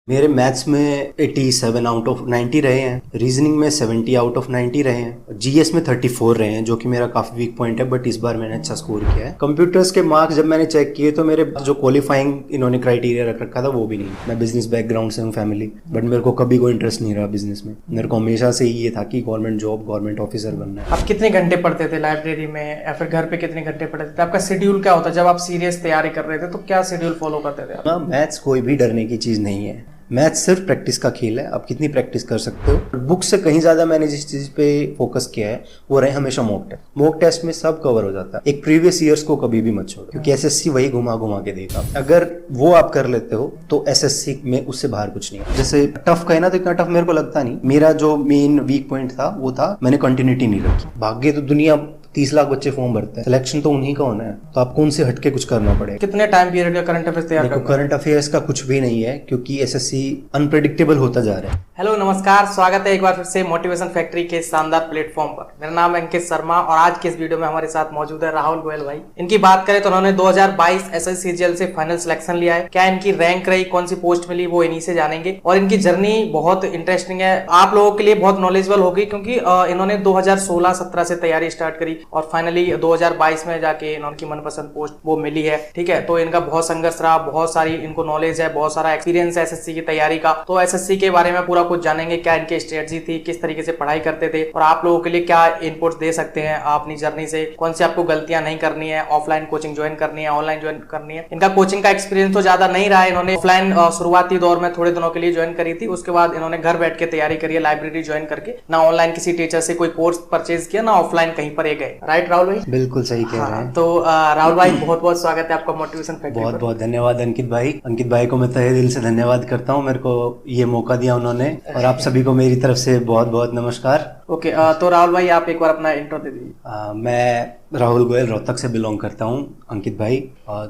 मेरे मैथ्स में 87 out of 90 रहे हैं, रीजनिंग में 70 आउट ऑफ 90 रहे हैं, जीएस में 34 रहे हैं जो कि मेरा काफ़ी वीक पॉइंट है, बट इस बार मैंने अच्छा स्कोर किया है। कंप्यूटर्स के मार्क्स जब मैंने चेक किए तो मेरे जो क्वालिफाइंग इन्होंने क्राइटेरिया रख रखा था वो भी नहीं। मैं बिजनेस बैकग्राउंड से हूँ फैमिली, बट मेरे को कभी कोई इंटरेस्ट नहीं रहा बिजनेस में। मेरे को हमेशा से ये था कि गवर्नमेंट जॉब, गवर्नमेंट ऑफिसर बनना है। आप कितने घंटे पढ़ते थे लाइब्रेरी में या फिर घर पे कितने घंटे पढ़ते थे? आपका शेड्यूल क्या होता जब आप सीरियस तैयारी कर रहे थे तो क्या शेड्यूल फॉलो करते थे आप? मैथ्स कोई भी डरने की चीज़ नहीं है। मैथ्स सिर्फ प्रैक्टिस का खेल है, आप कितनी प्रैक्टिस कर सकते हो। बुक से कहीं ज़्यादा मैंने जिस चीज़ पे फोकस किया है वो रहे हमेशा मॉक टेस्ट। मॉक टेस्ट में सब कवर हो जाता है। एक प्रीवियस ईयर्स को कभी भी मत छोड़ो, क्योंकि एसएससी वही घुमा घुमा के देगा। अगर वो आप कर लेते हो तो एसएससी में उससे बाहर कुछ नहीं है। जैसे टफ कहे ना तो इतना टफ मेरे को लगता नहीं। मेरा जो मेन वीक पॉइंट था वो था मैंने कंटिन्यूटी नहीं रखी। भाग्य तो दुनिया 30 लाख बच्चे फॉर्म भरते हैं, सिलेक्शन तो उन्हीं का होना है, तो आपको उनसे हटके कुछ करना पड़ेगा। कितने टाइम पीरियड का करंट अफेयर्स तैयार करना? करंट अफेयर्स का कुछ भी नहीं है, क्योंकि एसएससी अनप्रेडिक्टेबल होता जा रहा है। हेलो नमस्कार, स्वागत है एक बार फिर से मोटिवेशन फैक्ट्री के शानदार प्लेटफॉर्म पर। मेरा नाम है अंकित शर्मा और आज के इस वीडियो में हमारे साथ मौजूद है राहुल गोयल भाई। इनकी बात करें तो उन्होंने 2022 एसएससी सीजीएल से फाइनल सिलेक्शन लिया है। क्या इनकी रैंक रही, कौन सी पोस्ट मिली, वो इन्हीं से जानेंगे। और इनकी जर्नी बहुत इंटरेस्टिंग है, आप लोगों के लिए बहुत नॉलेजेबल होगी, क्योंकि इन्होंने 2016-17 से तैयारी स्टार्ट करी और फाइनली 2022 में जाके इनकी मनपसंद पोस्ट वो मिली है। ठीक है, तो इनका बहुत संघर्ष रहा, बहुत सारी इनको नॉलेज है, बहुत सारा एक्सपीरियंस है एसएससी की तैयारी का। तो एसएससी के बारे में पूरा कुछ जानेंगे, क्या इनकी स्ट्रेटजी थी, किस तरीके से पढ़ाई करते थे और आप लोगों के लिए क्या इनपुट्स दे सकते हैं अपनी जर्नी से, कौन सी आपको गलतियां नहीं करनी है, ऑफलाइन कोचिंग ज्वाइन करनी है, ऑनलाइन ज्वाइन करनी है। इनका कोचिंग का एक्सपीरियंस तो ज्यादा नहीं रहा है, इन्होंने ऑफलाइन शुरुआती दौर में थोड़े दिनों के लिए ज्वाइन करी थी, उसके बाद इन्होंने घर बैठ के तैयारी करी है, लाइब्रेरी ज्वाइन करके, ना ऑनलाइन किसी टीचर से कोई कोर्स परचेज किया, ना ऑफलाइन कहीं पर गए। राइट राहुल भाई? बिल्कुल सही कह रहे हैं। तो राहुल भाई बहुत बहुत स्वागत है आपका मोटिवेशन फैक्ट्री। बहुत बहुत धन्यवाद अंकित भाई। अंकित भाई को मैं तहे दिल से धन्यवाद करता हूँ, मेरे को ये मौका दिया उन्होंने, और आप सभी को मेरी तरफ से बहुत बहुत नमस्कार। ओके, तो राहुल भाई आप एक बार अपना इंट्रो दे दीजिए। मैं राहुल गोयल रोहतक से बिलोंग करता हूँ अंकित भाई।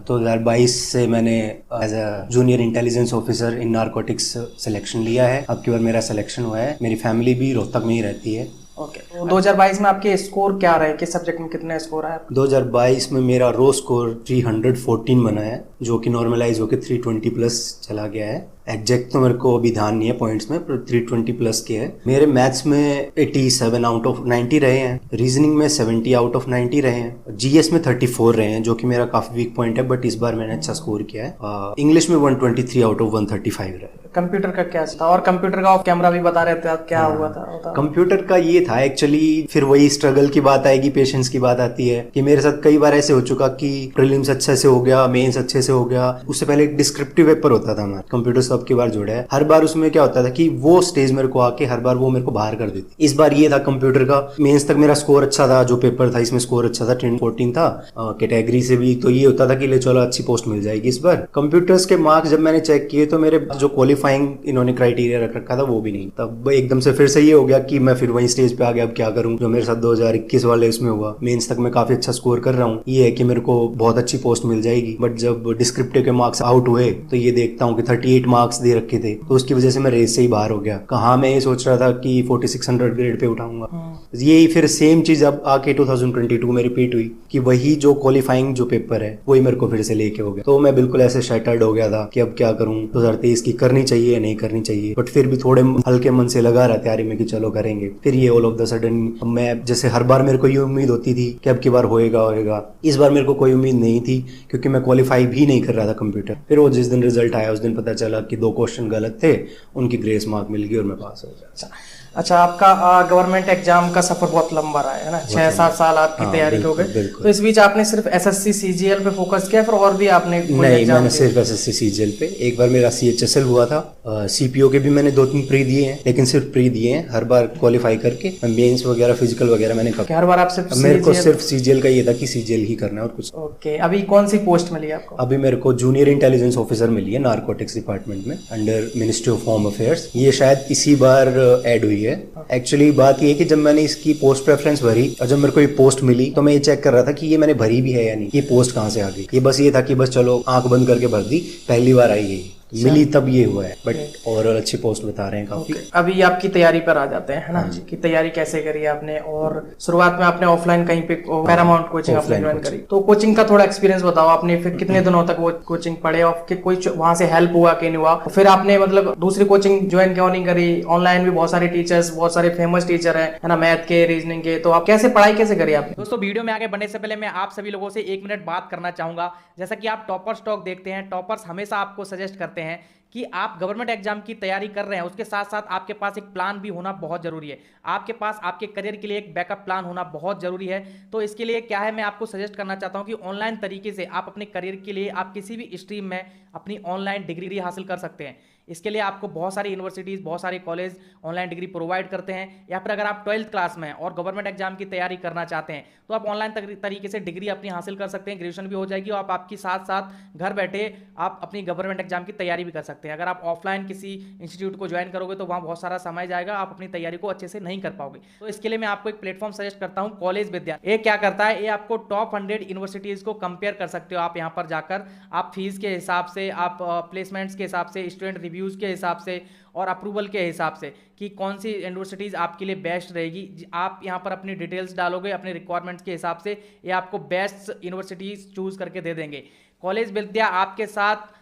2022 से मैंने as a junior intelligence officer in narcotics selection लिया है। अब की बार मेरा सिलेक्शन हुआ है। मेरी फैमिली भी रोहतक में ही रहती है। ओके, तो 2022 में आपके स्कोर क्या रहे, किस सब्जेक्ट में कितने स्कोर आए? 2022 में मेरा रो स्कोर 314 बना है, जो कि नॉर्मलाइज होकर 320 प्लस चला गया है। एग्जैक्ट तो मेरे को अभी ध्यान नहीं है पॉइंट्स में, पर 320 प्लस के है। मेरे मैथ्स में 87 आउट ऑफ 90 रहे हैं, रीजनिंग में 70 आउट ऑफ 90 रहे हैं, जीएस में 34 रहे हैं जो कि मेरा काफी वीक पॉइंट है, बट इस बार मैंने अच्छा स्कोर किया है। इंग्लिश में 123 आउट ऑफ 135 रहे। कंप्यूटर का क्या था? और कंप्यूटर का ऑफ कैमरा भी बता रहे थे आप, क्या हुआ था? कंप्यूटर का ये था एक्चुअली, फिर वही स्ट्रगल की बात आएगी, पेशेंस की बात आती है कि मेरे साथ कई बार ऐसे हो चुका कि प्रीलिम्स अच्छे से हो गया, मेंस अच्छे से हो गया, उससे पहले एक डिस्क्रिप्टिव पेपर होता था हमारा, कंप्यूटर से अब की बार जुड़ा है। हर बार उसमें क्या होता था कि वो स्टेज मेरे को आके हर बार वो मेरे को बाहर कर देती। इस बार ये था कंप्यूटर का, मेंस तक मेरा स्कोर अच्छा था, जो पेपर था इसमें स्कोर अच्छा था, 10-14 था कैटेगरी से भी, तो ये होता था कि ले चलो अच्छी पोस्ट मिल जाएगी। इस बार कंप्यूटर्स के मार्क्स जब मैंने चेक किए तो मेरे जो क्वालिफाइंग इन्होंने क्राइटेरिया रख रखा था वो भी नहीं। तब एकदम से फिर से ये हो गया कि मैं फिर वही स्टेज पे आ गया, अब क्या करूं, जो मेरे साथ 2021 वाले इसमें हुआ। मेंस तक मैं काफी अच्छा स्कोर कर रहा हूँ, ये है कि मेरे को बहुत अच्छी पोस्ट मिल जाएगी, बट जब डिस्क्रिप्टिव के मार्क्स आउट हुए तो ये देखता हूँ कि 38 मार्क्स दे रखे थे, तो उसकी वजह से मैं रेस से ही बाहर हो गया। कहाँ मैं ये सोच रहा था कि 4600 ग्रेड पे उठाऊंगा। यही फिर सेम चीज अब आके 2022 में रिपीट हुई कि वही जो क्वालिफाइंग जो पेपर है वही मेरे को फिर से लेके हो गया। तो मैं बिल्कुल ऐसे शैटर्ड हो गया था कि अब क्या करूं, 2023 की करनी चाहिए या नहीं करनी चाहिए, बट फिर भी थोड़े हल्के मन से लगा रहा तैयारी में कि चलो करेंगे। फिर ये ऑल ऑफ द सडन मैं, जैसे हर बार मेरे को ये उम्मीद होती थी कि अब की बार होएगा, इस बार मेरे को कोई उम्मीद नहीं थी, क्योंकि मैं क्वालिफाई भी नहीं कर रहा था कंप्यूटर। फिर वो जिस दिन रिजल्ट आया उस दिन पता चला कि 2 क्वेश्चन गलत थे, उनकी ग्रेस मार्क मिल गई और मैं पास हो गया। अच्छा, आपका गवर्नमेंट एग्जाम का सफर बहुत लंबा रहा है ना, 6-7 साल आपकी तैयारी हो गए। तो इस बीच आपने सिर्फ एसएससी सीजीएल पे फोकस किया, फिर और भी आपने नहीं, मैंने सिर्फ एसएससी सीजीएल पे। एक बार मेरा सीएचएसएल हुआ था, सीपीओ के भी मैंने 2-3 प्री दिए हैं, लेकिन सिर्फ प्री दिए हैं, हर बार क्वालिफाई करके। मेंस वगैरह फिजिकल वगैरह मैंने कहा, हर बार आप सिर्फ मेरे को सिर्फ सीजीएल का ये था कि सीजीएल ही करना है और कुछ। ओके, अभी कौन सी पोस्ट मिली आपको? अभी मेरे को जूनियर इंटेलिजेंस ऑफिसर मिली है नारकोटिक्स डिपार्टमेंट में, under ministry of home affairs. ये शायद इसी बार ऐड हुई है। एक्चुअली बात ये कि जब मैंने इसकी पोस्ट प्रेफरेंस भरी और जब मेरे को ये पोस्ट मिली तो मैं ये चेक कर रहा था कि ये मैंने भरी भी है या नहीं, ये पोस्ट कहाँ से आ गई। ये बस ये था कि बस चलो आंख बंद करके भर दी, पहली बार आई है। मिली तब ये हुआ है, बट ओवरऑल अच्छी पोस्ट बता रहे हैं काफी। अभी आपकी तैयारी पर आ जाते हैं, है ना, कि तैयारी कैसे करी आपने, और शुरुआत में आपने ऑफलाइन कहीं पे पैरामाउंट कोचिंग आपने ज्वाइन करी, तो कोचिंग का थोड़ा एक्सपीरियंस बताओ आपने, फिर कितने दिनों तक वो कोचिंग पढ़े और कोई वहां से हेल्प हुआ कि नहीं हुआ, फिर आपने मतलब दूसरी कोचिंग ज्वाइन क्यों नहीं करी? ऑनलाइन भी बहुत सारे टीचर्स, बहुत सारे फेमस टीचर है ना, मैथ के, रीजनिंग के, तो आप कैसे पढ़ाई कैसे करी आपने? दोस्तों वीडियो में आगे बढ़ने से पहले मैं आप सभी लोगों से 1 मिनट बात करना चाहूंगा। जैसा कि आप टॉपर्स टॉक देखते हैं, टॉपर्स हमेशा आपको सजेस्ट करते हैं कि आप गवर्नमेंट एग्जाम की तैयारी कर रहे हैं, उसके साथ साथ आपके पास एक प्लान भी होना बहुत जरूरी है। आपके पास आपके करियर के लिए एक बैकअप प्लान होना बहुत जरूरी है। तो इसके लिए क्या है, मैं आपको सजेस्ट करना चाहता हूं कि ऑनलाइन तरीके से आप अपने करियर के लिए आप किसी भी स्ट्रीम में अपनी ऑनलाइन डिग्री हासिल कर सकते हैं। इसके लिए आपको बहुत सारी यूनिवर्सिटीज़, बहुत सारे कॉलेज ऑनलाइन डिग्री प्रोवाइड करते हैं, या फिर अगर आप 12th क्लास में और गवर्नमेंट एग्जाम की तैयारी करना चाहते हैं तो आप ऑनलाइन तरीके से डिग्री अपनी हासिल कर सकते हैं, ग्रेजुएशन भी हो जाएगी और आप आपकी साथ साथ घर बैठे आप अपनी गवर्नमेंट एग्जाम की तैयारी भी कर सकते हैं। अगर आप ऑफलाइन किसी इंस्टीट्यूट को ज्वाइन करोगे तो वहाँ बहुत सारा समय जाएगा, आप अपनी तैयारी को अच्छे से नहीं कर पाओगे। तो इसके लिए मैं आपको एक प्लेटफॉर्म सजेस्ट करता हूँ, कॉलेज विद्या। ये क्या करता है, ये आपको टॉप 100 यूनिवर्सिटीज़ को कंपेयर कर सकते हो। आप यहाँ पर जाकर आप फीस के हिसाब से, आप प्लेसमेंट्स के हिसाब से, स्टूडेंट रिव्यूज़ के हिसाब से और अप्रूवल के हिसाब से कि कौन सी यूनिवर्सिटीज़ आपके लिए बेस्ट रहेगी, आप यहाँ पर अपनी डिटेल्स डालोगे अपने रिक्वायरमेंट्स के हिसाब से, ये आपको बेस्ट यूनिवर्सिटीज़ चूज़ करके दे देंगे। कॉलेज विद्या आपके साथ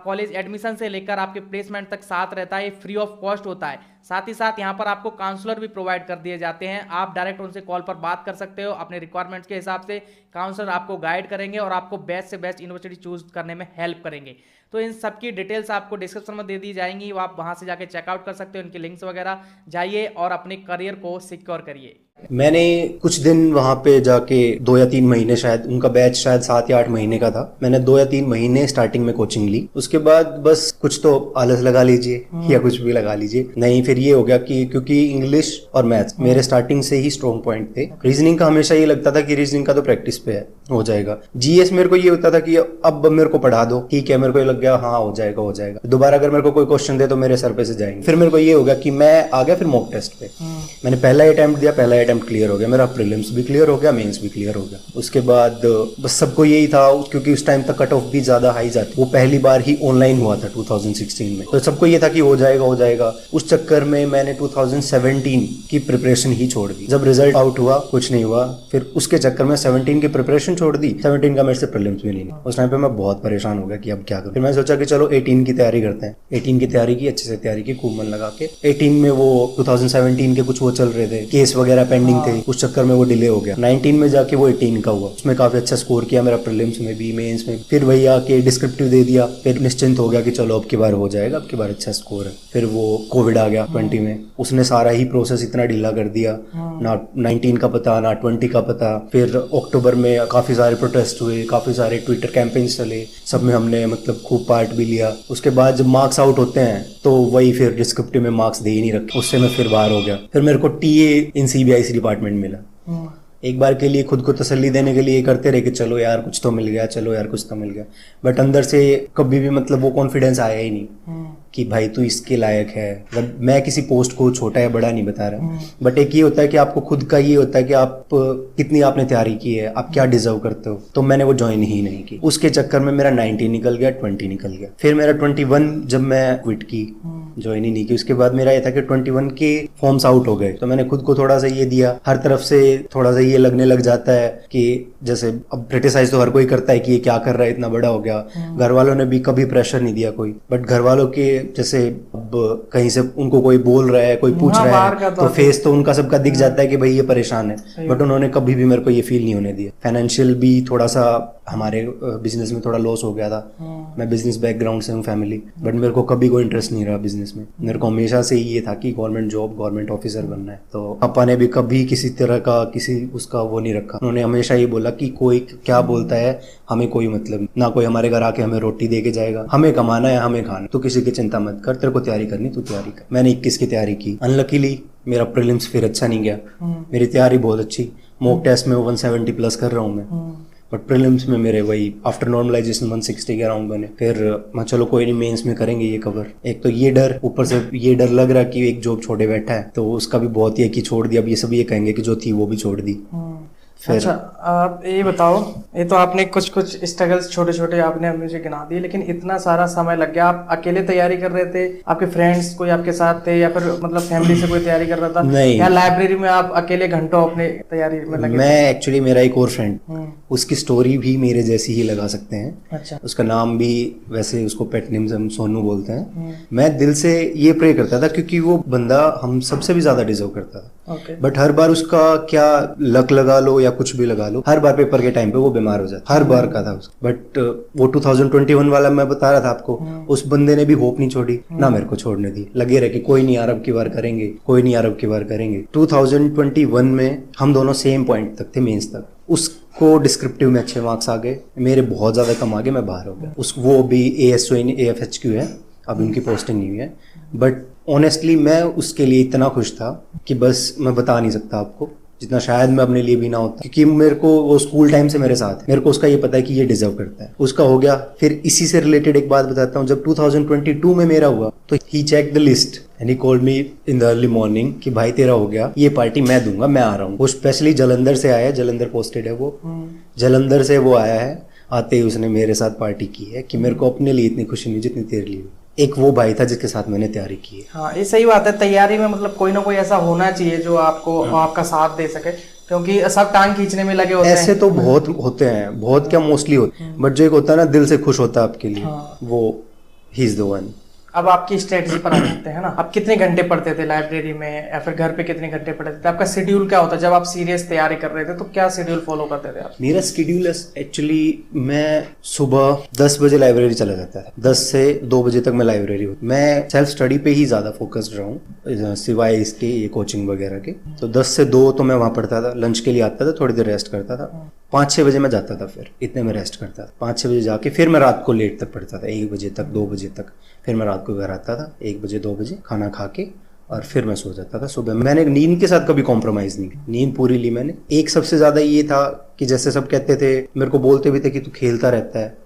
कॉलेज एडमिशन से लेकर आपके प्लेसमेंट तक साथ रहता है, फ्री ऑफ कॉस्ट होता है। साथ ही साथ यहाँ पर आपको काउंसलर भी प्रोवाइड कर दिए जाते हैं, आप डायरेक्ट उनसे कॉल पर बात कर सकते हो अपने रिक्वायरमेंट्स के हिसाब से। काउंसलर आपको गाइड करेंगे और आपको बेस्ट से बेस्ट यूनिवर्सिटी चूज करने में हेल्प करेंगे। तो इन सब की डिटेल्स आपको डिस्क्रिप्शन में दे दी जाएंगी, आप वहाँ से जाके चेकआउट कर सकते हो, इनके लिंक्स वगैरह, जाइए और अपने करियर को सिक्योर करिए। मैंने कुछ दिन वहाँ पे जाके 2 या 3 महीने, शायद उनका बैच शायद 7 या 8 महीने का था, मैंने 2 या 3 महीने स्टार्टिंग में कोचिंग ली। उसके बाद बस कुछ तो आलस लगा लीजिए या कुछ भी लगा लीजिए, नहीं फिर ये हो गया कि क्योंकि इंग्लिश और मैथ्स मेरे स्टार्टिंग से ही स्ट्रॉन्ग पॉइंट थे। रीजनिंग का हमेशा ये लगता था कि रीजनिंग का तो प्रैक्टिस पे है, हो जाएगा। जीएस मेरे को ये होता था कि अब मेरे को पढ़ा दो, ठीक है, मेरे को ये लग गया हाँ हो जाएगा हो जाएगा, दोबारा अगर मेरे को कोई क्वेश्चन दे तो मेरे सर पे से जाएंगे। फिर मेरे को ये हो गया कि मैं आ गया फिर मॉक टेस्ट पे, मैंने पहला अटेम्प्ट दिया, पहला अटेम्प्ट क्लियर हो गया मेरा, प्रीलिम्स भी क्लियर हो गया, मेंस भी क्लियर हो गया। उसके बाद बस सबको यही था, क्योंकि उस टाइम तक कट ऑफ भी ज्यादा हाई जाती, वो पहली बार ही ऑनलाइन हुआ था 2016 में, तो सबको ये था कि हो जाएगा हो जाएगा। उस चक्कर में मैंने 2017 की प्रिपरेशन ही छोड़ दी। जब रिजल्ट आउट हुआ कुछ नहीं हुआ, फिर उसके चक्कर में 17 की प्रिपरेशन छोड़ दी, 17 का मेरे से प्रीलिम्स भी नहीं। उस टाइम पे मैं बहुत परेशान हो गया कि अब क्या करूं। फिर मैं सोचा कि चलो 18 की तैयारी करते हैं। 18 की तैयारी की, अच्छे से तैयारी की, खूब मन लगा के। 18 में वो 2017 के कुछ वो चल रहे थे, केस वगैरह पेंडिंग थे, उस चक्कर में वो डिले हो गया। 19 में जाके वो 18 का हुआ, उसमें काफी अच्छा स्कोर किया मेरा, प्रीलिम्स में भी मेंस में। फिर वही आके डिस्क्रिप्टिव दे दिया, फिर निश्चिंत हो गया कि चलो अब की बार हो जाएगा, अब की बार अच्छा स्कोर है। फिर वो कोविड आ गया 20 में, उसने सारा ही प्रोसेस इतना ढीला कर दिया, ना 19 का पता ना 20 का पता। फिर अक्टूबर में काफी सारे प्रोटेस्ट हुए, काफी सारे ट्विटर कैंपेन्स चले, सब में हमने मतलब खूब पार्ट भी लिया। उसके बाद जब मार्क्स आउट होते हैं तो वही फिर डिस्क्रिप्टिव में मार्क्स दे ही नहीं रखे, उससे मैं फिर बाहर हो गया। फिर मेरे को टीए इन सीबीआईसी डिपार्टमेंट मिला। एक बार के लिए खुद को तसल्ली देने के लिए करते रहे कि चलो यार कुछ तो मिल गया, चलो यार कुछ तो मिल गया, बट अंदर से कभी भी मतलब वो कॉन्फिडेंस आया ही नहीं कि भाई तू इसके लायक है। मतलब मैं किसी पोस्ट को छोटा या बड़ा नहीं बता रहा, बट एक ये होता है कि आपको खुद का ये होता है कि आप कितनी आपने तैयारी की है, आप क्या डिजर्व करते हो। तो मैंने वो ज्वाइन ही नहीं की। उसके चक्कर में मेरा 19 निकल गया, 20 निकल गया। फिर मेरा 21 जब मैं क्विट की, ज्वाइन ही नहीं की, उसके बाद मेरा ये था कि 21 के फॉर्म्स आउट हो गए, तो मैंने खुद को थोड़ा सा ये दिया, हर तरफ से थोड़ा सा ये लगने लग जाता है कि जैसे अब क्रिटिसाइज तो हर कोई करता है कि ये क्या कर रहा है, इतना बड़ा हो गया। घर वालों ने भी कभी प्रेशर नहीं दिया कोई, बट घर वालों के जैसे अब कहीं से उनको कोई बोल रहा है, कोई पूछ रहा है, तो फेस तो उनका सबका दिख जाता है कि भाई ये परेशान है, बट उन्होंने कभी भी मेरे को ये फील नहीं होने दिया। फाइनेंशियल भी थोड़ा सा हमारे बिजनेस में थोड़ा लॉस हो गया था, मैं बिजनेस बैकग्राउंड से हूँ फैमिली, बट मेरे को कभी कोई इंटरेस्ट नहीं रहा बिजनेस में। मेरे को हमेशा से ये था कि गवर्नमेंट जॉब, गवर्नमेंट ऑफिसर बनना है। तो पापा ने भी कभी किसी तरह का किसी उसका वो नहीं रखा, उन्होंने हमेशा ये बोला कि कोई क्या बोलता है हमें कोई मतलब ना, कोई हमारे घर आके हमें रोटी दे के जाएगा, हमें कमाना है, हमें खाना, तो किसी की चिंता मत कर, तेरे को तैयारी करनी तू तैयारी कर। मैंने 21 की तैयारी की, अनलकीली मेरा प्रीलिम्स फिर अच्छा नहीं गया, मेरी तैयारी बहुत अच्छी, मॉक टेस्ट में 170 प्लस कर रहा हूँ मैं, बट प्रीलिम्स में मेरे वही आफ्टर नॉर्मलाइजेशन 160 के अराउंड बने। फिर मैं चलो कोई नहीं, मेंस में करेंगे ये कवर। एक तो ये डर, ऊपर से ये डर लग रहा कि एक जॉब छोड़े बैठा है, तो उसका भी बहुत ही है कि छोड़ दिया, अब ये सब ये कहेंगे कि जो थी वो भी छोड़ दी। फिर अच्छा, आप ये बताओ, ये तो आपने कुछ कुछ स्ट्रगल्स छोटे छोटे आपने मुझे गिना दिए, लेकिन इतना सारा समय लग गया, आप अकेले तैयारी कर रहे थे, आपके फ्रेंड्स कोई आपके साथ थे, या फिर मतलब फैमिली से कोई तैयारी कर रहा था, नहीं, या लाइब्रेरी में आप अकेले घंटों अपने तैयारी में लगे मैं थे? एक्चुअली मेरा एक और फ्रेंड, उसकी स्टोरी भी मेरे जैसी ही लगा सकते हैं। अच्छा। उसका नाम भी वैसे उसको पेट नेम से हम सोनू बोलते हैं। मैं दिल से ये प्रे करता था क्योंकि वो बंदा हम सबसे भी ज्यादा डिजर्व करता था। ओके। बट हर बार उसका क्या लक लगा लो या कुछ भी लगा लो, हर बार पेपर के टाइम पे वो बीमार हो जाता, हर बार का था उसका। बट वो 2021 वाला मैं बता रहा था आपको, उस बंदे ने भी होप नहीं छोड़ी ना मेरे को छोड़ने दी, लगे रहे कि कोई नहीं यार अब की बार करेंगे, कोई नहीं यार अब की बार करेंगे। 2021 में हम दोनों सेम पॉइंट तक थे, मेंस तक। उसको डिस्क्रिप्टिव में अच्छे मार्क्स आ गए, मेरे बहुत ज्यादा कम आ गए, मैं बाहर हो गया। वो भी AFHQ है, अब उनकी पोस्टिंग नहीं हुई है। बट ऑनेस्टली मैं उसके लिए इतना खुश था कि बस मैं बता नहीं सकता आपको, जितना शायद मैं अपने लिए भी ना होता, क्योंकि मेरे को वो स्कूल टाइम से मेरे साथ है, मेरे को उसका ये पता है कि ये डिजर्व करता है। उसका हो गया। फिर इसी से रिलेटेड एक बात बताता हूँ, जब 2022 में मेरा हुआ तो he check the list and he called me in the early morning कि भाई तेरा हो गया, ये पार्टी मैं दूंगा, मैं आ रहा हूँ। वो स्पेशली जलंधर से आया है, जलंधर पोस्टेड है वो, जलंधर से वो आया है। आते ही उसने मेरे साथ पार्टी की है कि मेरे को अपने लिए इतनी खुशी नहीं जितनी तेरे लिए। एक वो भाई था जिसके साथ मैंने तैयारी की है। हाँ, ये सही बात है, तैयारी में मतलब कोई ना कोई ऐसा होना चाहिए जो आपको आपका साथ दे सके, क्योंकि सब टांग खींचने में लगे होते हैं। ऐसे तो बहुत होते हैं, बहुत क्या मोस्टली होते हैं, बट जो एक होता है ना दिल से खुश होता है आपके लिए, वो ही इज द वन। अब आपकी स्ट्रेटजी पर आ जाते हैं ना, आप कितने घंटे पढ़ते थे लाइब्रेरी में, या फिर घर पे कितने घंटे पढ़ते थे? आपका शेड्यूल क्या होता जब आप सीरियस तैयारी कर रहे थे, तो क्या शेड्यूल फॉलो करते थे आप? मेरा शेड्यूल एक्चुअली, मैं सुबह 10 बजे लाइब्रेरी चला जाता है, 10 से 2 बजे तक मैं लाइब्रेरी हूँ। मैं सेल्फ स्टडी पे ही ज्यादा फोकस्ड रहा हूँ, सिवाय इसके ये कोचिंग वगैरह के। तो 10 से 2 तो मैं वहाँ पढ़ता था, लंच के लिए आता था, थोड़ी देर रेस्ट करता था, 5-6 बजे मैं जाता था, फिर इतने में रेस्ट करता था। 5-6 बजे जाके फिर मैं रात को लेट तक पढ़ता था, 1 बजे तक, 2 बजे तक। फिर मैं रात को घर आता था 1 बजे 2 बजे, खाना खा के, और फिर मैं सो जाता था। सुबह मैंने नींद के साथ कभी कॉम्प्रोमाइज नहीं की, नींद पूरी ली मैंने। एक सबसे ज्यादा ये था कि जैसे सब कहते थे, मेरे को बोलते भी थे कि तू खेलता रहता है,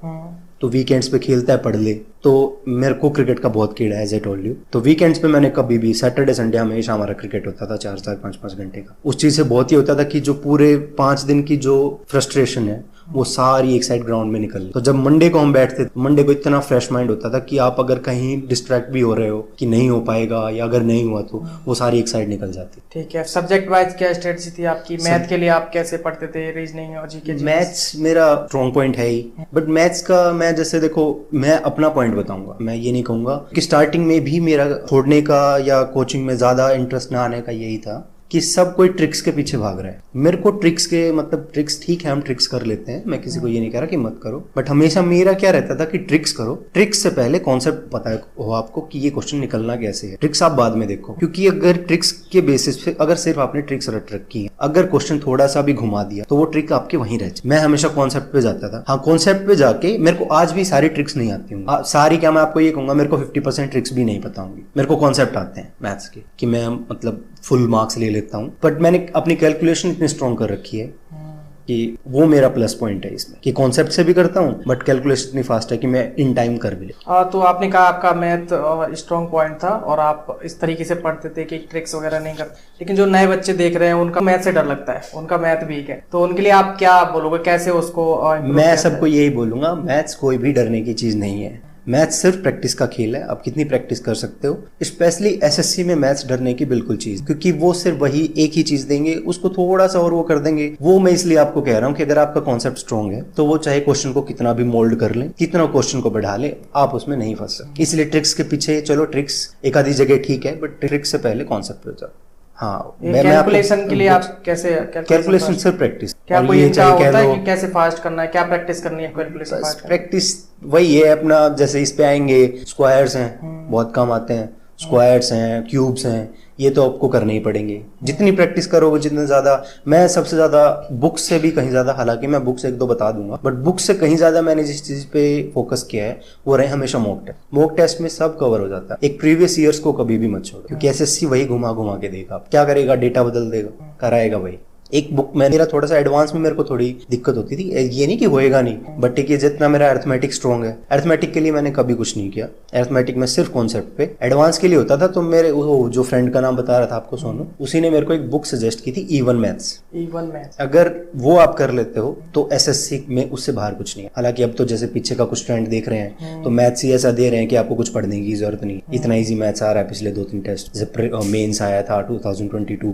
तो वीकेंड्स पे खेलता है, पढ़ ले। तो मेरे को क्रिकेट का बहुत कीड़ा है, एज आई टोल्ड यू। तो वीकेंड्स पे मैंने कभी भी, सैटरडे संडे हमेशा हमारा क्रिकेट होता था, 4-4, 5-5 घंटे का। उस चीज से बहुत ही होता था कि जो पूरे 5 दिन की जो फ्रस्ट्रेशन है वो सारी एक साइड ग्राउंड में निकल। तो जब मंडे को हम बैठते, मंडे को इतना फ्रेश माइंड होता था कि आप अगर कहीं डिस्ट्रैक्ट भी हो रहे हो कि नहीं हो पाएगा, या अगर नहीं हुआ तो वो सारी एक साइड निकल जाती। ठीक है, सब्जेक्ट वाइज क्या स्ट्रेटजी थी आपकी? मैथ के लिए आप कैसे पढ़ते थे, रीजनिंग और जीके? मैथ्स मेरा स्ट्रॉन्ग पॉइंट है ही, बट मैथ्स का मैं जैसे देखो, मैं अपना पॉइंट बताऊंगा, मैं ये नहीं कहूंगा कि स्टार्टिंग में भी मेरा छोड़ने का या कोचिंग में ज्यादा इंटरेस्ट ना आने का यही था कि सब कोई ट्रिक्स के पीछे भाग रहा है। मेरे को ट्रिक्स के मतलब, ट्रिक्स ठीक है, हम ट्रिक्स कर लेते हैं, मैं किसी को ये नहीं कह रहा कि मत करो, बट हमेशा मेरा क्या रहता था कि ट्रिक्स करो, ट्रिक्स से पहले कॉन्सेप्ट पता हो आपको कि ये क्वेश्चन निकलना कैसे है, ट्रिक्स आप बाद में देखो। क्योंकि अगर ट्रिक्स के बेसिस पे, अगर सिर्फ आपने ट्रिक्स रट रखी है, अगर क्वेश्चन थोड़ा सा भी घुमा दिया तो वो ट्रिक आपके वहीं रह जाए। मैं हमेशा कॉन्सेप्ट पे जाता था। हाँ, कॉन्सेप्ट पे जाके मेरे को आज भी सारी ट्रिक्स नहीं आती होंगी, सारी क्या, मैं आपको ये कहूंगा मेरे को 50% ट्रिक्स भी नहीं पता होंगी। मेरे को कॉन्सेप्ट आते हैं मैथ्स के कि मैं मतलब फुल मार्क्स ले लेता हूँ, बट मैंने अपनी कैलकुलेशन इतनी स्ट्रॉन्ग कर रखी है कि वो मेरा प्लस पॉइंट है इसमें, कि कॉन्सेप्ट से भी करता हूँ बट कैलकुलेशन इतनी फास्ट है कि मैं इन टाइम कर भी ले। तो आपने कहा आपका मैथ स्ट्रॉन्ग पॉइंट था और आप इस तरीके से पढ़ते थे कि ट्रिक्स वगैरह नहीं करते, लेकिन जो नए बच्चे देख रहे हैं उनका मैथ से डर लगता है, उनका मैथ वीक है, तो उनके लिए आप क्या बोलोगे, कैसे उसको मैं सबको यही बोलूंगा, मैथ्स कोई भी डरने की चीज नहीं है। मैथ्स सिर्फ प्रैक्टिस का खेल है, आप कितनी प्रैक्टिस कर सकते हो। स्पेशली एसएससी में मैथ्स डरने की बिल्कुल चीज, क्योंकि वो सिर्फ वही एक ही चीज देंगे, उसको थोड़ा सा और वो कर देंगे। वो मैं इसलिए आपको कह रहा हूँ कि अगर आपका कॉन्सेप्ट स्ट्रॉन्ग है तो वो चाहे क्वेश्चन को कितना भी मोल्ड कर ले, कितना क्वेश्चन को बढ़ा ले, आप उसमें नहीं फंस सकते। इसलिए ट्रिक्स के पीछे, चलो ट्रिक्स एक आधी जगह ठीक है, बट ट्रिक्स से पहले कॉन्सेप्ट पे जाओ। हाँ, कैलकुलेशन के लिए आप कैसे कैलकुलेशन सिर्फ प्रैक्टिस, क्या कोई इनका होता है कि कैसे फास्ट करना है, क्या प्रैक्टिस करनी है कैलकुलेशन फास्ट? प्रैक्टिस वही है अपना, जैसे इस पे आएंगे, स्क्वायर्स हैं बहुत कम आते हैं, स्क्वायर्स हैं, क्यूब्स हैं, ये तो आपको करने ही पड़ेंगे। जितनी प्रैक्टिस करोगे जितने ज्यादा, मैं सबसे ज्यादा बुक से भी कहीं ज्यादा, हालांकि मैं बुक से 1-2 बता दूंगा, बट बुक से कहीं ज्यादा मैंने जिस चीज पे फोकस किया है वो रहे हमेशा मॉक टेस्ट। मॉक टेस्ट में सब कवर हो जाता है। एक प्रीवियस ईयर्स को कभी भी मत छोड़ो, क्योंकि एसएससी वही घुमा घुमा के देगा, आप क्या करेगा, डेटा बदल देगा, कराएगा वही। एक बुक में मेरा थोड़ा सा एडवांस में मेरे को थोड़ी दिक्कत होती थी, ये नहीं कि होएगा नहीं, बट ठीक है जितना मेरा अर्थमेटिक स्ट्रॉन्ग है, अर्थमेटिक के लिए मैंने कभी कुछ नहीं किया, अर्थमेटिक में सिर्फ कॉन्सेप्ट पे, एडवांस के लिए होता था। तो मेरे वो जो फ्रेंड का नाम बता रहा था आपको सोनू, उसी ने मेरे को एक बुक सजेस्ट की थी, E1 मैथ्स। अगर वो आप कर लेते हो तो एसएससी में उससे बाहर कुछ नहीं है। हालांकि अब तो जैसे पीछे का कुछ ट्रेंड देख रहे हैं तो मैथ्स ही ऐसा दे रहे हैं कि आपको कुछ पढ़ने की जरूरत नहीं, इतना इजी मैथ्स आ रहा है। पिछले 2-3 टेस्ट जैसे मेंस आया था 2022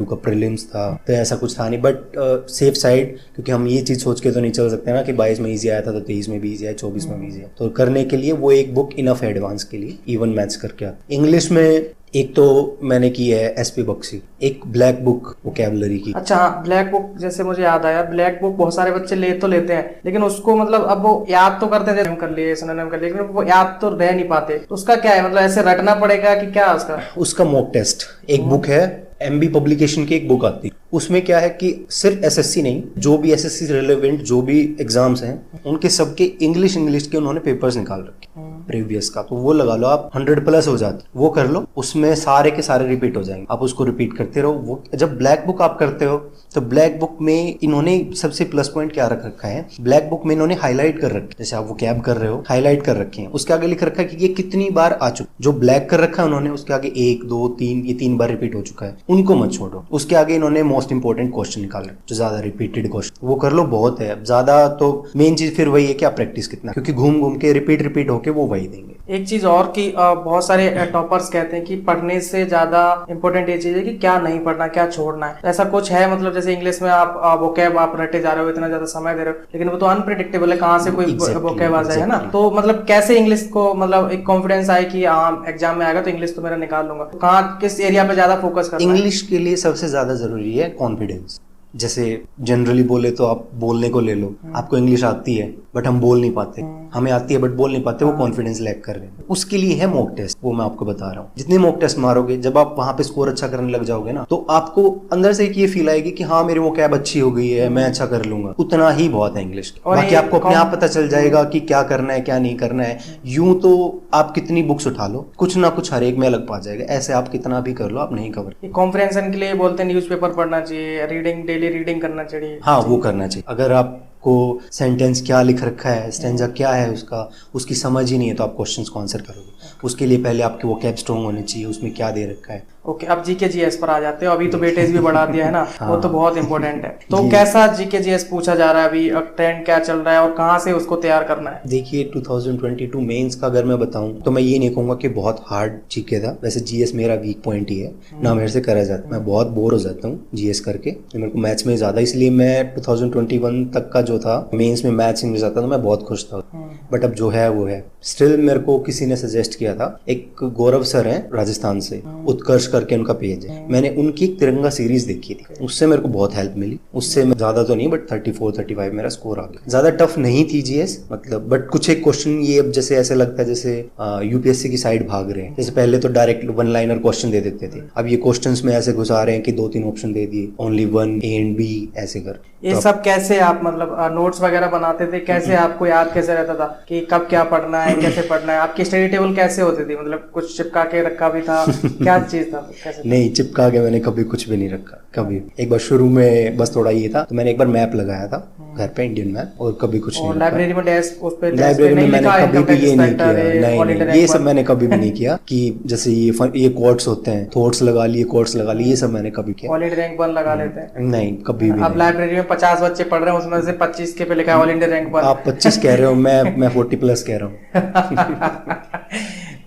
का प्रीलिम्स था, तो ऐसा कुछ था नहीं, बट सेफ साइड, क्योंकि हम ये चीज सोच के तो नहीं चल सकते ना कि 22 में इजी आया था तो 23 में भी इजी आया, 24 में भी इजी है। तो करने के लिए वो एक बुक इनफ है एडवांस के लिए, E1 मैथ्स करके। इंग्लिश में एक तो मैंने की है एसपी बख्शी, एक ब्लैक बुक वोकैबुलरी की। अच्छा, ब्लैक बुक जैसे मुझे याद आया, ब्लैक बुक बहुत सारे बच्चे ले तो लेते हैं, लेकिन उसको मतलब अब वो याद तो करते थे, कर लिए सिनोनिम कर लिए, लेकिन वो याद तो रह नहीं पाते। तो उसका क्या है, मतलब ऐसे रटना पड़ेगा कि क्या उसका मॉक टेस्ट एक बुक है, MB पब्लिकेशन की एक बुक आती है। उसमें क्या है कि सिर्फ एसएससी नहीं, जो भी एसएससी से रिलेवेंट जो भी एग्जाम्स हैं उनके सबके इंग्लिश के उन्होंने पेपर्स निकाल रखे प्रीवियस का, तो वो लगा लो आप 100+ हो जाते, वो कर लो, उसमें सारे के सारे रिपीट हो जाएंगे, आप उसको रिपीट करते रहो। वो जब ब्लैक बुक आप करते हो तो ब्लैक बुक में इन्होंने सबसे प्लस पॉइंट क्या रख रखा है, ब्लैक बुक में इन्होंने हाईलाइट कर रखा है, जैसे आप वो कैब कर रहे हो हाईलाइट कर रखे हैं, उसके आगे लिख रखा है कि ये कितनी बार आ चुका, जो ब्लैक कर रखा है उन्होंने उसके आगे 1 2 3 ये 3 बार रिपीट हो चुका है, उनको मत छोड़ो। उसके आगे इन्होंने मोस्ट इंपॉर्टेंट क्वेश्चन निकाल रहे जो ज्यादा रिपीटेड क्वेश्चन, वो कर लो, बहुत है। ज्यादा तो मेन चीज फिर वही है कि आप प्रैक्टिस कितना, क्योंकि घूम घूम के रिपीट होके वो वही देंगे। एक चीज और कि बहुत सारे टॉपर्स कहते हैं कि पढ़ने से ज्यादा इंपॉर्टेंट ये चीज है कि क्या नहीं पढ़ना, क्या छोड़ना है। ऐसा कुछ है, मतलब जैसे इंग्लिश में आप वोकैब आप रटे जा रहे हो, इतना ज्यादा समय दे रहे हो, लेकिन वो तो अनप्रेडिक्टेबल है, कहाँ से कोई वोकैब आ जाए, है ना। तो मतलब कैसे इंग्लिश को मतलब एक कॉन्फिडेंस आए कि हाँ एग्जाम में आएगा तो इंग्लिश तो मेरा निकाल लूंगा, तो कहाँ किस एरिया पे ज्यादा फोकस करना है? इंग्लिश के लिए सबसे ज्यादा जरूरी है कॉन्फिडेंस। जैसे जनरली बोले तो आप बोलने को ले लो, आपको इंग्लिश आती है बट हम बोल नहीं पाते, हमें आती है बट बोल नहीं पाते, वो कॉन्फिडेंस लैक कर रहे हैं। उसके लिए है मॉक टेस्ट, वो मैं आपको बता रहा हूँ। जितने मॉक टेस्ट मारोगे, जब आप वहां पे स्कोर अच्छा करने लग जाओगे ना, तो आपको अंदर से एक ये फील आएगी कि हाँ मेरी वो कैब अच्छी हो गई है, मैं अच्छा कर लूंगा, उतना ही बहुत है इंग्लिश। बाकी आपको अपने आप पता चल जाएगा कि क्या करना है क्या नहीं करना है। यूं तो आप कितनी बुक्स उठा लो, कुछ ना कुछ हर एक में अलग पा जाएगा, ऐसे आप कितना भी कर लो आप नहीं कवर। कॉम्प्रिहेंशन के लिए बोलते हैं न्यूज़पेपर पढ़ना चाहिए, रीडिंग डेली रीडिंग करना चाहिए। हाँ वो करना चाहिए। अगर आपको सेंटेंस क्या लिख रखा है, स्टेंजा क्या है उसका, उसकी समझ ही नहीं है तो आप क्वेश्चंस को आंसर करोगे। उसके लिए पहले आपकी वो कैब स्ट्रॉन्ग होनी चाहिए, उसमें क्या दे रखा है। ओके, अब जीके जीएस पर आ जाते हो। अभी तो वेटेज भी बढ़ा दिया है ना, हाँ, वो तो बहुत इंपॉर्टेंट है। तो कैसा जीके जीएस पूछा जा रहा है अभी, ट्रेंड क्या चल रहा है और कहाँ से उसको तैयार करना है? देखिए 2022 मेंस का अगर मैं बताऊं तो मैं ये नहीं कहूंगा कि बहुत हार्ड जीके था। वैसे जीएस मेरा वीक पॉइंट ही है ना, मेरे से करा जाता है, मैं बहुत बोर हो जाता हूँ जीएस करके, तो मेरे को मैथ्स में ज्यादा, इसलिए मैं 2021 तक का जो था मेंस में मैथ्स इंग्लिश आता था, मैं बहुत खुश था। बट अब जो है वो है। स्टिल मेरे को किसी ने सजेस्ट किया था, एक गौरव सर हैं राजस्थान से, उत्कर्ष करके उनका पेज है, मैंने उनकी एक तिरंगा सीरीज देखी थी, उससे मेरे को बहुत हेल्प मिली। उससे ज्यादा तो नहीं बट 34-35 मेरा स्कोर आ गया। ज्यादा टफ नहीं थी जीएस मतलब, बट कुछ एक क्वेश्चन ये अब जैसे ऐसे लगता है जैसे यूपीएससी की साइड भाग रहे हैं। जैसे पहले तो डायरेक्ट 1 लाइनर क्वेश्चन दे देते थे, अब ये क्वेश्चंस में ऐसे घुसा रहे हैं कि 2-3 ऑप्शन दे दिए, ओनली 1 A and B ऐसे कर। ये सब कैसे आप मतलब नोट्स वगैरह बनाते थे, कैसे आपको याद कैसे रहता था कि कब क्या पढ़ना है, कैसे पढ़ना है? आपकी स्टडी टेबल कैसे होती थी, मतलब कुछ चिपका के रखा भी था, क्या चीज था, कैसे? नहीं, चिपका के मैंने कभी कुछ भी नहीं रखा कभी। एक बार शुरू में बस थोड़ा ये था, तो मैंने एक बार मैप लगाया था घर पे, इंडियन मैप, और कभी कुछ नहीं। लाइब्रेरी में डेस्क, उस पे लाइब्रेरी में मैंने कभी भी ये नहीं किया, नहीं ये सब मैंने कभी भी नहीं किया कि जैसे ये कोट्स होते हैं, थॉट्स लगा लिए, कोट्स लगा लिए, ये सब मैंने कभी किया। ऑल इंडिया रैंक 1 लगा लेते हैं? नहीं, कभी भी। अब लाइब्रेरी में 50 बच्चे पढ़ रहे हैं, उसमें से 25 के पे लिखा है ऑल इंडिया रैंक 1। आप 25 कह रहे हो, मैं 40+ कह रहा हूँ।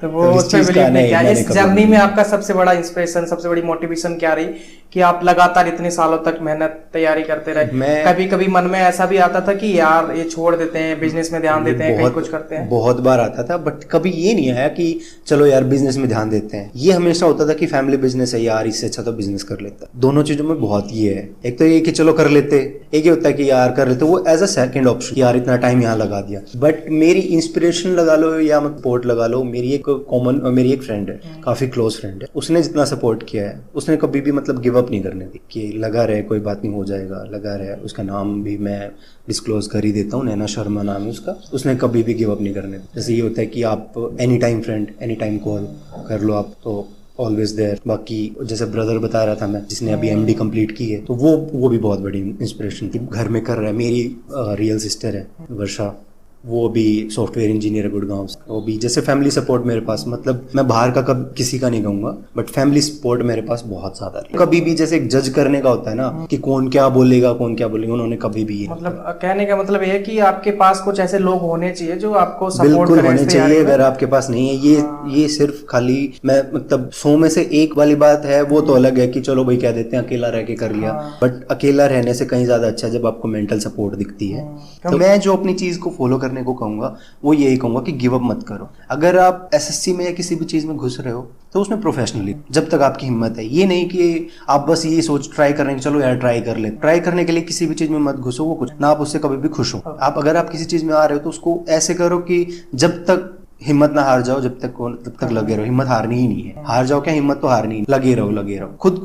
तो वो उस पे बिलीव नहीं किया। इस जर्नी में आपका सबसे बड़ा इंस्पिरेशन, सबसे बड़ी मोटिवेशन क्या रही कि आप लगातार इतने सालों तक मेहनत तैयारी करते रहे? कभी कभी मन में ऐसा भी आता था कि यार ये छोड़ देते हैं, बिजनेस में ध्यान देते हैं, कहीं कुछ करते हैं? बहुत बार आता था, बट कभी ये नहीं आया कि चलो यार बिजनेस में ध्यान देते हैं। ये हमेशा होता था कि फैमिली बिजनेस है यार, इससे अच्छा तो बिजनेस कर लेता। दोनों चीजों में बहुत ये है, एक तो ये कि चलो कर लेते, एक ये होता है कि यार कर लेते, वो एज अ सेकंड ऑप्शन, यार इतना टाइम यहाँ लगा दिया। बट मेरी इंस्पिरेशन लगा लो या सपोर्ट लगा लो, मेरी एक कॉमन, मेरी एक फ्रेंड है, काफी क्लोज फ्रेंड है, उसने जितना सपोर्ट किया है, उसने कभी भी मतलब गिव अप नहीं करने दी कि लगा रहे, कोई बात नहीं, हो जाएगा, लगा रहे। उसका नाम भी मैं डिस्क्लोज कर ही देता हूँ, नैना शर्मा नाम है उसका। उसने कभी भी गिव अप नहीं करने दी। जैसे ये होता है कि आप any time friend, any time call कर लो आप, तो ऑलवेज देयर। बाकी जैसे ब्रदर बता रहा था मैं, जिसने अभी एमडी कंप्लीट की है, तो वो भी बहुत बड़ी इंस्पिरेशन थी। घर में कर रहा है। मेरी रियल सिस्टर है वर्षा, वो भी सॉफ्टवेयर इंजीनियर है गुड़गांव से। वो भी जैसे फैमिली सपोर्ट मेरे पास, मतलब मैं बाहर का कब किसी का नहीं कहूंगा, बट फैमिली सपोर्ट मेरे पास बहुत ज्यादा है। कभी भी जैसे एक जज करने का होता है ना कि कौन क्या बोलेगा, उन्होंने कभी भी ये मतलब कहने का मतलब ये है कि आपके पास कुछ ऐसे लोग होने चाहिए जो आपको सपोर्ट बिल्कुल करें होने इस तैयारी चाहिए। में। अगर आपके पास नहीं है ये सिर्फ खाली मैं मतलब 100 में से एक वाली बात है, वो तो अलग है कि चलो भाई कह देते हैं अकेला रह के कर लिया, बट अकेला रहने से कहीं ज्यादा अच्छा है जब आपको मेंटल सपोर्ट दिखती है। तो मैं जो अपनी चीज को फॉलो करने को कहूंगा वो यही कहूंगा कि गिव अप मत करो। अगर आप एसएससी में या किसी भी चीज में घुस रहे हो तो उसमें प्रोफेशनली, जब तक आपकी हिम्मत है, ये नहीं कि आप बस ये सोच ट्राई करने की चलो यार ट्राई कर ले। ट्राई करने के लिए किसी भी चीज में मत घुसो, वो कुछ ना आप उससे कभी भी खुश हो। अगर आप किसी चीज में आ रहे हो तो उसको ऐसे करो कि जब तक हिम्मत ना हार जाओ, जब तक लगे रहो। हिम्मत हारनी ही नहीं है। हार जाओ क्या, हिम्मत तो हारनी ही, लगे रहो। खुद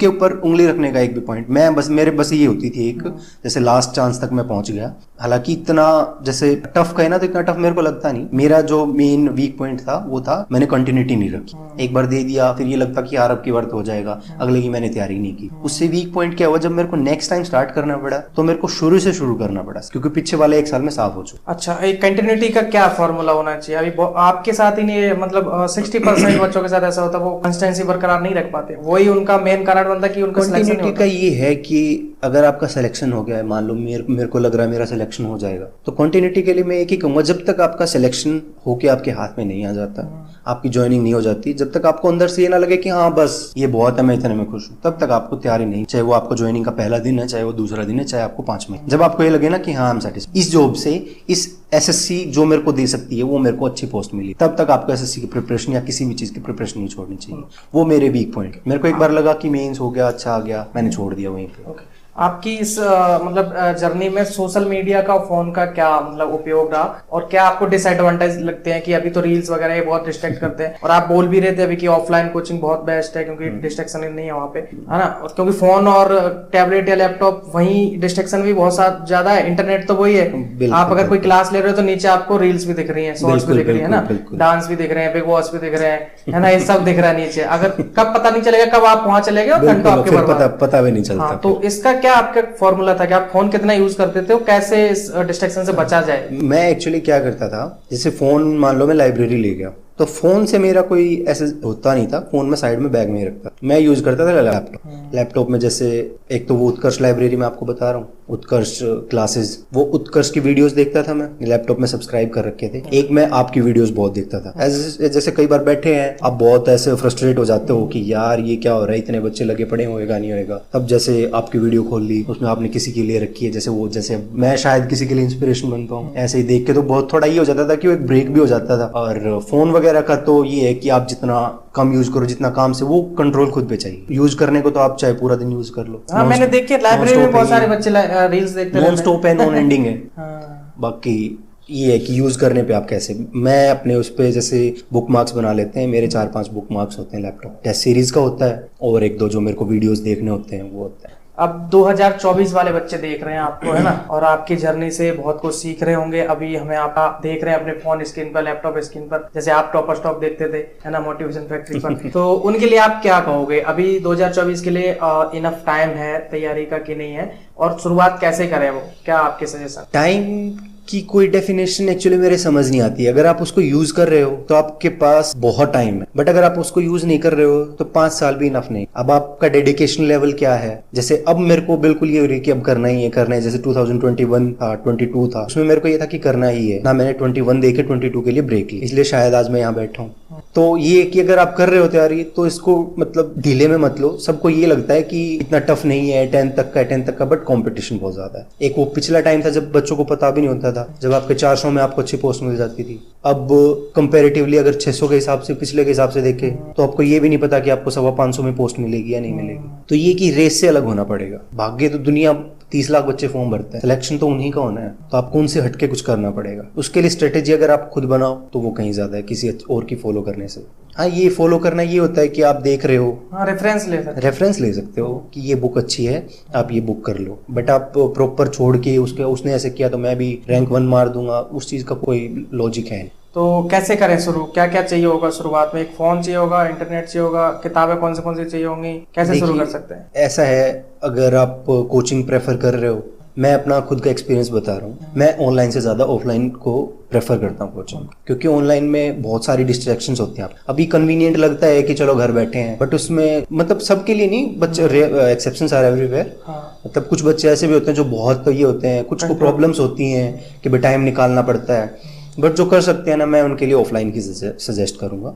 के ऊपर उंगली रखने का एक भी पॉइंट, मेरे बस ये होती थी एक, जैसे लास्ट चांस तक मैं पहुंच गया। हालांकि इतना जैसे टफ कहे ना तो इतना टफ मेरे को लगता नहीं। मेरा जो मेन वीक पॉइंट था वो था मैंने कंटिन्यूटी नहीं रखी। एक बार दे दिया, फिर ये लगता कि यार अब की बार तो हो जाएगा, अगले की मैंने तैयारी नहीं की। उससे वीक पॉइंट क्या हुआ, जब मेरे को नेक्स्ट टाइम स्टार्ट करना पड़ा तो मेरे को शुरू से शुरू करना पड़ा, क्योंकि पीछे वाले एक साल में साफ हो चुका। अच्छा, एक कंटिन्यूटी का क्या फॉर्मूला होना चाहिए? अभी आपके साथ ही नहीं, मतलब 60% बच्चों के साथ ऐसा होता है, वो कंसिस्टेंसी बरकरार नहीं रख पाते। वही उनका मेन कारण बनता है कि उनका सिलेक्शन नहीं होता। का ये है कि अगर आपका सिलेक्शन हो गया है, मान लो मेरे को लग रहा है मेरा सिलेक्शन हो जाएगा, तो कंटिन्यूटी के लिए मैं एक ही कहूंगा, जब तक आपका सिलेक्शन होके आपके हाथ में नहीं आ जाता, आपकी ज्वाइनिंग नहीं हो जाती, जब तक आपको अंदर से ये ना लगे कि हाँ बस ये बहुत है, मैं इतने में खुश हूँ, तब तक आपको तैयारी नहीं। चाहे वो आपको ज्वाइनिंग का पहला दिन है, चाहे वो दूसरा दिन है, चाहे आपको 5 महीने, जब आपको ये लगे ना कि हाँ आई एम सैटिस्फाइड इस जॉब से, इस एसएससी जो मेरे को दे सकती है, वो मेरे को अच्छी पोस्ट मिली, तब तक आपको एसएससी की प्रिपरेशन या किसी भी चीज की प्रिपरेशन नहीं छोड़नी चाहिए। वो मेरे वीक पॉइंट। मेरे को एक बार लगा कि मेंस हो गया, अच्छा आ गया, मैंने छोड़ दिया वहीं पे। आपकी इस मतलब जर्नी में सोशल मीडिया का, फोन का क्या मतलब उपयोग रहा, और क्या आपको डिसएडवांटेज लगते हैं? कि अभी तो रील्स वगैरह ये बहुत डिस्ट्रैक्ट करते हैं, और आप बोल भी रहे थे अभी कि ऑफलाइन कोचिंग बहुत बेस्ट है क्योंकि डिस्ट्रैक्शन नहीं है वहाँ पे, है ना? और क्योंकि फोन और टैबलेट या लैपटॉप, वहीं डिस्ट्रैक्शन भी बहुत ज्यादा है। इंटरनेट तो वही है, आप अगर कोई क्लास ले रहे हो तो नीचे आपको रील्स भी दिख रही है, शॉर्ट्स भी दिख रही है ना, डांस भी दिख रहे हैं, बिग बॉस भी दिख रहे हैं, है ना, ये सब दिख रहा है नीचे। अगर कब पता नहीं चलेगा कब आप वहां चले गए, घंटों आपके बर्बाद, पता भी नहीं चलता। हाँ, तो इसका क्या आपका फॉर्मूला था कि आप फोन कितना यूज करते थे, कैसे इस डिस्ट्रैक्शन से बचा जाए? मैं एक्चुअली क्या करता था, जैसे फोन मान लो मैं लाइब्रेरी ले गया, तो फोन से मेरा कोई ऐसे होता नहीं था। फोन में साइड में बैग में ही रखता, मैं यूज करता था लैपटॉप। लैपटॉप में जैसे एक तो वो उत्कर्ष लाइब्रेरी में आपको बता रहा हूँ, उत्कर्ष क्लासेस, वो उत्कर्ष की वीडियोस देखता था मैं, लैपटॉप में सब्सक्राइब कर रखे थे। एक मैं आपकी वीडियोस बहुत देखता था। जैसे कई बार बैठे हैं आप, बहुत ऐसे फ्रस्ट्रेट हो जाते हो कि यार ये क्या हो रहा है, इतने बच्चे लगे पड़े, होएगा नहीं होएगा। तब जैसे आपकी वीडियो खोल ली, उसमें आपने किसी के लिए रखी है, जैसे मैं शायद किसी के लिए इंस्पिरेशन बन पाऊँ, ऐसे ही देख के तो बहुत थोड़ा ये हो जाता था कि वो एक ब्रेक भी हो जाता था। और फोन वगैरह का तो ये है कि आप जितना कम यूज करो, जितना काम से, वो कंट्रोल खुद पे चाहिए। यूज करने को तो आप चाहे पूरा दिन यूज कर लो। हाँ, मैंने देखी लाइब्रेरी में बहुत सारे बच्चे रील्स देखते हैं, नॉन स्टॉप है, नॉन एंडिंग है। हाँ। बाकी ये है कि यूज करने पे आप कैसे, मैं अपने उस पे जैसे बुक मार्क्स बना लेते हैं, मेरे 4-5 बुक मार्क्स होते हैं लैपटॉप, टेस्ट सीरीज का होता है, और 1-2 जो मेरे को वीडियोस देखने होते हैं वो होता है। अब 2024 वाले बच्चे देख रहे हैं आपको, है ना, और आपकी जर्नी से बहुत कुछ सीख रहे होंगे। अभी हमें आप देख रहे हैं अपने फोन स्क्रीन पर, लैपटॉप स्क्रीन पर, जैसे आप टॉपर स्टॉक देखते थे, है ना, मोटिवेशन फैक्ट्री पर। तो उनके लिए आप क्या कहोगे? अभी 2024 के लिए इनफ टाइम है तैयारी का कि नहीं है, और शुरुआत कैसे करें, वो क्या आपके सजेशन? टाइम की कोई डेफिनेशन एक्चुअली मेरे समझ नहीं आती। अगर आप उसको यूज कर रहे हो तो आपके पास बहुत टाइम है, बट अगर आप उसको यूज नहीं कर रहे हो तो 5 साल भी इनफ नहीं। अब आपका डेडिकेशन लेवल क्या है? जैसे अब मेरे को बिल्कुल ये हो रही कि अब करना ही है। जैसे 2021 था, 22 था, उसमें मेरे को ये था कि करना ही है ना। मैंने 21 देके 22 के लिए ब्रेक ली, इसलिए शायद आज मैं यहाँ बैठा हूँ। तो ये कि अगर आप कर रहे हो तैयारी तो इसको मतलब ढीले में मत लो। सबको ये लगता है कि इतना टफ नहीं है, 10 तक का, बट कंपटीशन बहुत ज्यादा है। एक वो पिछला टाइम था जब बच्चों को पता भी नहीं होता था, जब आपके 400 में आपको अच्छी पोस्ट मिल जाती थी। अब कंपैरेटिवली अगर 600 के हिसाब से, पिछले के हिसाब से देखें, तो आपको ये भी नहीं पता कि आपको 550 में पोस्ट मिलेगी या नहीं मिलेगी। तो ये कि रेस से अलग होना पड़ेगा। भाग्य तो दुनिया 30 लाख बच्चे फॉर्म भरते हैं, सिलेक्शन तो उन्हीं का होना है, तो आपको उनसे हटके कुछ करना पड़ेगा। उसके लिए स्ट्रेटेजी अगर आप खुद बनाओ तो वो कहीं ज्यादा है किसी और की फॉलो करने से। हाँ, ये फॉलो करना ये होता है कि आप देख रहे हो, हाँ, रेफरेंस ले सकते हो कि ये बुक अच्छी है, आप ये बुक कर लो। बट आप प्रॉपर छोड़ के उसने ऐसे किया तो मैं भी रैंक 1 मार दूंगा, उस चीज का कोई लॉजिक है नहीं। तो कैसे करें शुरू, क्या क्या चाहिए होगा शुरुआत में? एक फोन चाहिए होगा, इंटरनेट चाहिए होगा, किताबें कौन सी चाहिए होंगी, कैसे शुरू कर सकते हैं? ऐसा है, अगर आप कोचिंग प्रेफर कर रहे हो, मैं अपना खुद का एक्सपीरियंस बता रहा हूँ, मैं ऑनलाइन से ज़्यादा ऑफलाइन को प्रेफर करता हूँ कोचिंग, क्योंकि ऑनलाइन में बहुत सारी डिस्ट्रैक्शंस होती हैं। अभी कन्वीनियंट लगता है कि चलो घर बैठे हैं, बट उसमें मतलब सबके लिए नहीं, बच्चे एक्सेप्शंस आर एवरीवेयर। मतलब कुछ बच्चे ऐसे भी होते हैं जो बहुत ये होते हैं, कुछ को प्रॉब्लम्स होती हैं कि भाई टाइम निकालना पड़ता है, बट जो कर सकते हैं ना, मैं उनके लिए ऑफलाइन की सजेस्ट करूंगा,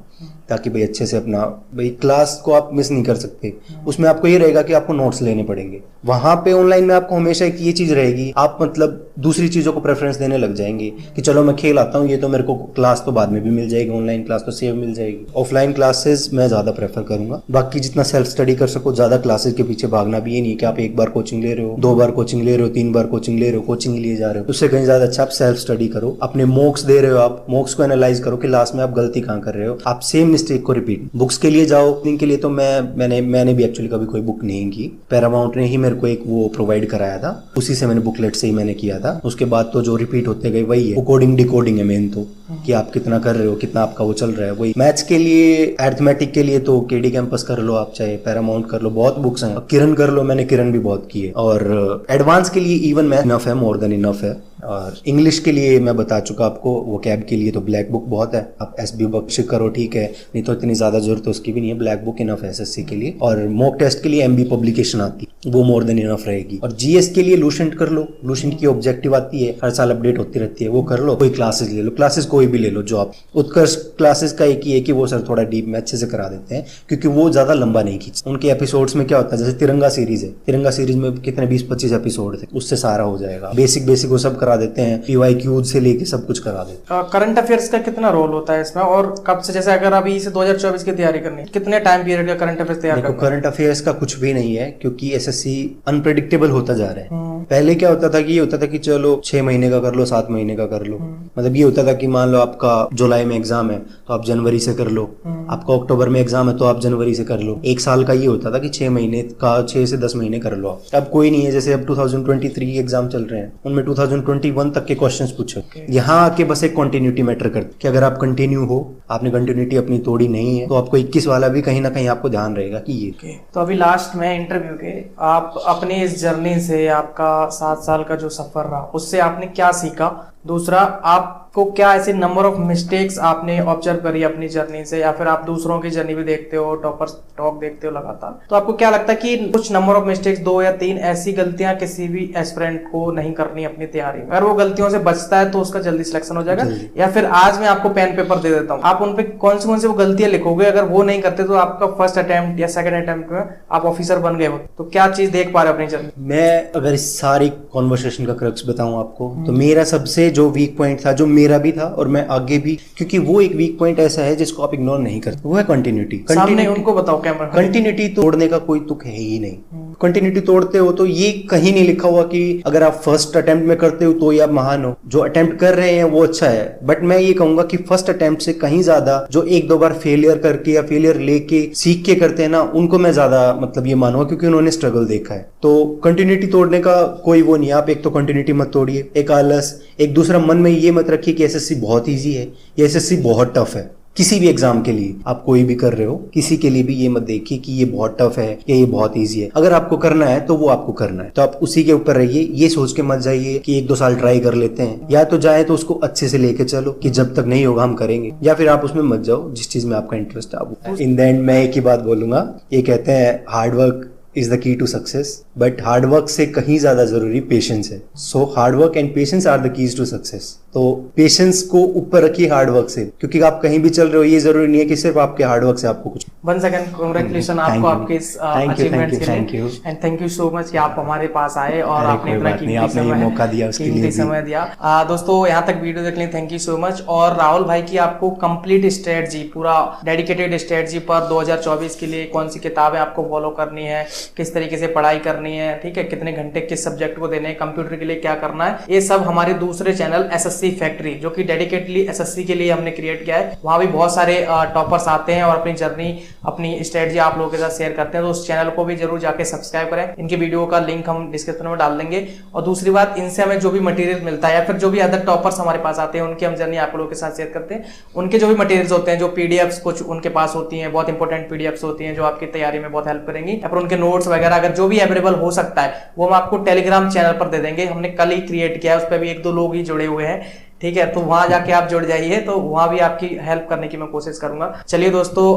ताकि भाई अच्छे से अपना भाई क्लास को आप मिस नहीं कर सकते। उसमें आपको ये रहेगा कि आपको नोट्स लेने पड़ेंगे, वहां पे ऑनलाइन में आपको हमेशा एक ये चीज रहेगी, आप मतलब दूसरी चीजों को प्रेफरेंस देने लग जाएंगे कि चलो मैं खेल आता हूँ, ये तो मेरे को क्लास तो बाद में भी मिल जाएगी, ऑनलाइन क्लास तो सेव मिल जाएगी। ऑफलाइन क्लासेस मैं ज्यादा प्रेफर करूंगा। बाकी जितना सेल्फ स्टडी कर सको, ज्यादा क्लासेस के पीछे भागना भी ये नहीं कि आप एक बार कोचिंग ले रहे हो, 2 बार कोचिंग ले रहे हो, 3 बार कोचिंग ले रहे हो, कोचिंग लिए जा रहे हो, उससे कहीं ज्यादा अच्छा आप सेल्फ स्टडी करो। अपने मॉक्स दे रहे हो, आप मॉक्स को एनालाइज करो कि लास्ट में आप गलती कहाँ कर रहे हो, आप सेम मिस्टेक को रिपीट। बुक्स के लिए जाओ, के लिए तो मैंने भी एक्चुअली कभी कोई बुक नहीं की, पैरामाउंट ने ही मेरे को एक वो प्रोवाइड कराया था, उसी से मैंने बुकलेट से ही मैंने किया था। उसके बाद तो जो रिपीट होते गए वही है, कोडिंग डिकोडिंग है मेन तो, कि आप कितना कर रहे हो, कितना आपका वो चल रहा है वही। मैथ्स के लिए, अरिथमेटिक के लिए तो केडी कैंपस कर लो आप, चाहे पैरामाउंट कर लो, बहुत बुक्स हैं। किरण कर लो, मैंने किरण भी बहुत की है। और एडवांस के लिए इवन मैथ इनफ है, मोर देन इनफ है। और इंग्लिश के लिए मैं बता चुका आपको, वो कैब के लिए तो ब्लैक बुक बहुत है, आप एसबी बख्शी करो, ठीक है, नहीं तो इतनी ज्यादा जरूरत तो उसकी भी नहीं है, ब्लैक बुक इनफ है एसएससी के लिए। और मॉक टेस्ट के लिए एमबी पब्लिकेशन आती है, वो मोर देन इनफ रहेगी। और जीएस के लिए लूसेंट कर लो, लूसेंट की ऑब्जेक्टिव आती है, हर साल अपडेट होती रहती है, वो कर लो। कोई क्लासेस ले लो, क्लासेस कोई भी ले लो जो आप, उत्कर्ष क्लासेस का एक ही है कि वो सर थोड़ा डीप में अच्छे से करा देते हैं, क्योंकि वो ज्यादा लंबा नहीं खींचते। उनके एपिसोड्स में क्या होता है, जैसे तिरंगा सीरीज है, तिरंगा सीरीज में कितने 20-25 एपिसोड थे, उससे सारा हो जाएगा। बेसिक वो सब करा देते हैं, पीवाईक्यू से लेके सब कुछ करा देते हैं। करंट अफेयर्स का कितना रोल होता है इसमें, और कब से, जैसे अगर अभी से 2024 की तैयारी करनी है, कितने टाइम पीरियड का करंट अफेयर्स तैयार करना है? करंट अफेयर्स का कुछ भी नहीं है, क्योंकि एसएससी अनप्रेडिक्टेबल होता जा रहा है। पहले क्या होता था कि ये होता था कि चलो 6 महीने का कर लो, 7 महीने का कर लो, मतलब ये होता था कि मान लो आपका जुलाई में एग्जाम है तो आप जनवरी से कर लो, आपका अक्टूबर में एग्जाम है तो आप जनवरी से कर लो। एक साल का ये होता था कि 6 महीने का, 6 से 10 महीने कर लो। अब कोई नहीं है, जैसे अब 2023 एग्जाम चल रहे हैं, उनमें 2021 तक के क्वेश्चंस पूछो। यहाँ आके बस एक कंटिन्यूटी मैटर करती, कि अगर आप कंटिन्यू हो, आपने कंटिन्यूटी अपनी तोड़ी नहीं है, तो आपको 21 वाला भी कहीं ना कहीं आपको ध्यान रहेगा कि ये। तो अभी लास्ट में इंटरव्यू के, आप अपनी इस जर्नी से, आपका 7 साल का जो सफर रहा, उससे आपने क्या सीखा? दूसरा, आपको क्या ऐसे नंबर ऑफ मिस्टेक्स आपने ऑब्जर्व करी अपनी जर्नी से, या फिर आप दूसरों की जर्नी भी देखते हो, टॉपर्स टॉक देखते हो लगातार, तो आपको क्या लगता है कि कुछ नंबर ऑफ मिस्टेक्स, 2 या 3 ऐसी गलतियां किसी भी एस्पिरेंट को नहीं करनी अपनी तैयारी में, अगर वो गलतियों से बचता है तो उसका जल्दी सिलेक्शन हो जाएगा? या फिर आज मैं आपको पेन पेपर दे देता हूँ, आप उन पे कौन सी वो गलतियां लिखोगे, अगर वो नहीं करते तो आपका फर्स्ट अटेम्प्ट या सेकंड अटेम्प्ट में आप ऑफिसर बन गए हो, तो क्या चीज देख पा रहे हो अपनी जर्नी? मैं अगर इस सारी कॉन्वर्सेशन का क्रक्स बताऊं आपको, तो मेरा सबसे जो वीक पॉइंट था, जो मेरा भी था और मैं आगे भी, क्योंकि वो एक वीक पॉइंट ऐसा है जिसको आप इग्नोर नहीं करते, वो है कंटिन्यूटी। सामने उनको बताओ कैमरा। कंटिन्यूटी तोड़ने का कोई तुक है ही नहीं। कंटिन्यूटी तोड़ते हो तो ये कहीं नहीं लिखा हुआ कि अगर आप फर्स्ट अटेम्प्ट में करते हो तो ये आप महान हो। जो अटेम्प्ट कर रहे हैं वो अच्छा है, बट मैं ये कहूंगा कि फर्स्ट अटेम्प्ट से कहीं ज्यादा जो 1-2 बार फेलियर करके या फेलियर लेके सीख के करते हैं ना, उनको मैं ज्यादा मतलब ये मानूंगा, क्योंकि उन्होंने स्ट्रगल देखा है। तो कंटिन्यूटी तोड़ने का कोई वो नहीं। आप एक तो कंटिन्यूटी मत तोड़िए, एक आलस, एक दूसरा मन में ये मत रखिए कि एसएससी बहुत ईजी है या एसएससी बहुत टफ है। किसी भी एग्जाम के लिए आप कोई भी कर रहे हो, किसी के लिए भी ये मत देखिए कि ये बहुत टफ है या ये बहुत इजी है। अगर आपको करना है तो वो आपको करना है, तो आप उसी के ऊपर रहिए। ये सोच के मत जाइए कि 1-2 साल ट्राई कर लेते हैं, या तो जाए तो उसको अच्छे से लेके चलो कि जब तक नहीं होगा हम करेंगे, या फिर आप उसमें मत जाओ जिस चीज में आपका इंटरेस्ट है। इन द एंड मैं एक ही बात बोलूंगा, ये कहते हैं hard work is the key to success, but hard work से कहीं ज्यादा जरूरी पेशेंस है। So hard work and patience are the keys to success. तो पेशेंस को ऊपर रखिए हार्डवर्क से, क्योंकि आप कहीं भी चल रहे हो, ये जरूरी नहीं है कि सिर्फ आपके हार्डवर्क से आपको कुछ। वन सेकंड, कांग्रेचुलेशन आपको आपके इस अचीवमेंट्स के लिए, and thank you so much कि आप हमारे पास आए और आपने इतना कीमती मौका दिया, उसके लिए समय दिया। दोस्तों, यहाँ तक वीडियो देखने थैंक यू सो मच। और राहुल भाई की आपको कंप्लीट स्ट्रेटजी, पूरा डेडिकेटेड स्ट्रेटजी पर 2024 के लिए कौन सी किताबें आपको फॉलो करनी है, किस तरीके से पढ़ाई करनी है, ठीक है, कितने घंटे किस सब्जेक्ट को देने हैं, कंप्यूटर के लिए क्या करना है, ये सब हमारे दूसरे चैनल एसएससी एसएससी फैक्ट्री, जो कि डेडिकेटली एसएससी के लिए हमने क्रिएट किया है। वहां भी बहुत सारे टॉपर्स आते हैं और अपनी जर्नी, अपनी स्ट्रेटजी आप लोगों के साथ शेयर करते हैं। तो उस चैनल को भी जरूर जाके सब्सक्राइब करें। इनकी वीडियो का लिंक हम डिस्क्रिप्शन में डाल देंगे। और दूसरी बात, इनसे हमें जो भी मटेरियल मिलता है या फिर जो भी अदर टॉपर्स हमारे पास आते हैं उनकी हम जर्नी आप लोगों के साथ शेयर करते हैं। उनके जो भी मटेरियल्स होते हैं, जो पीडीएफ्स कुछ उनके पास होती हैं, बहुत इंपॉर्टेंट पीडीएफ्स होती हैं जो आपकी तैयारी में बहुत हेल्प करेंगी, या फिर उनके नोट्स वगैरह अगर जो भी अवेलेबल हो सकता है वो हम आपको टेलीग्राम चैनल पर दे देंगे। हमने कल ही क्रिएट किया है, उस पर भी 1-2 लोग ही जुड़े हुए हैं, ठीक है। तो वहां जाके आप जुड़ जाइए, तो वहां भी आपकी हेल्प करने की मैं कोशिश करूंगा। चलिए दोस्तों,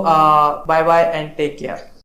bye bye and take care.